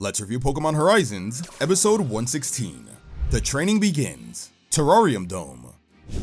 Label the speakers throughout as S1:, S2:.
S1: Let's review Pokemon Horizons, episode 116. The training begins. Terarium Dome.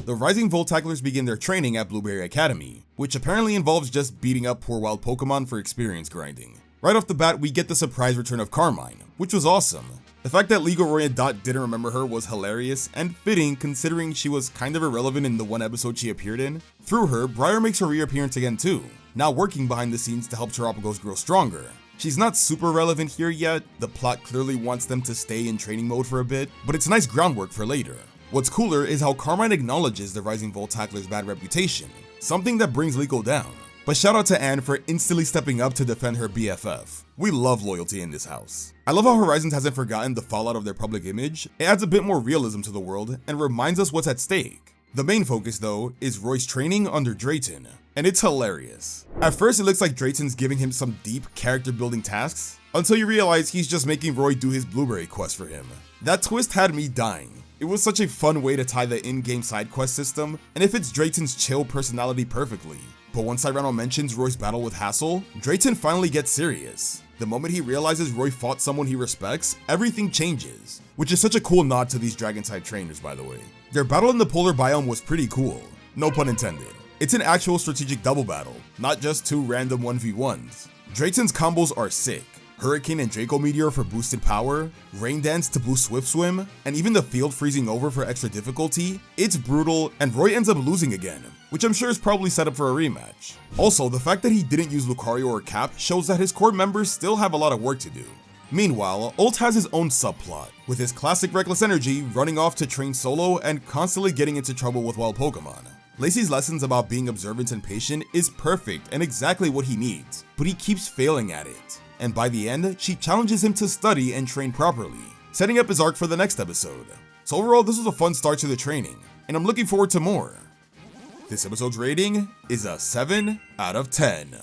S1: The Rising Voltaclers begin their training at Blueberry Academy, which apparently involves just beating up poor wild Pokemon for experience grinding. Right off the bat, we get the surprise return of Carmine, which was awesome. The fact that Liko, Roy, and Dot didn't remember her was hilarious and fitting considering she was kind of irrelevant in the one episode she appeared in. Through her, Briar makes her reappearance again too, now working behind the scenes to help Terapagos grow stronger. She's not super relevant here yet, the plot clearly wants them to stay in training mode for a bit, but it's nice groundwork for later. What's cooler is how Carmine acknowledges the Rising Voltacler's bad reputation, something that brings Liko down. But shout out to Anne for instantly stepping up to defend her BFF. We love loyalty in this house. I love how Horizons hasn't forgotten the fallout of their public image. It adds a bit more realism to the world and reminds us what's at stake. The main focus though is Roy's training under Drayton, and it's hilarious. At first it looks like Drayton's giving him some deep character building tasks, until you realize he's just making Roy do his blueberry quest for him. That twist had me dying. It was such a fun way to tie the in-game side quest system, and it fits Drayton's chill personality perfectly. But once Cyrano mentions Roy's battle with Hassel, Drayton finally gets serious. The moment he realizes Roy fought someone he respects, everything changes, which is such a cool nod to these dragon-type trainers, by the way. Their battle in the polar biome was pretty cool, no pun intended. It's an actual strategic double battle, not just two random 1v1s. Drayton's combos are sick. Hurricane and Draco Meteor for boosted power, Rain Dance to boost Swift Swim, and even the field freezing over for extra difficulty. It's brutal, and Roy ends up losing again, which I'm sure is probably set up for a rematch. Also, the fact that he didn't use Lucario or Cap shows that his core members still have a lot of work to do. Meanwhile, Ult has his own subplot, with his classic reckless energy running off to train solo and constantly getting into trouble with wild Pokemon. Lacey's lessons about being observant and patient is perfect and exactly what he needs, but he keeps failing at it. And by the end, she challenges him to study and train properly, setting up his arc for the next episode. So overall, this was a fun start to the training, and I'm looking forward to more. This episode's rating is a 7 out of 10.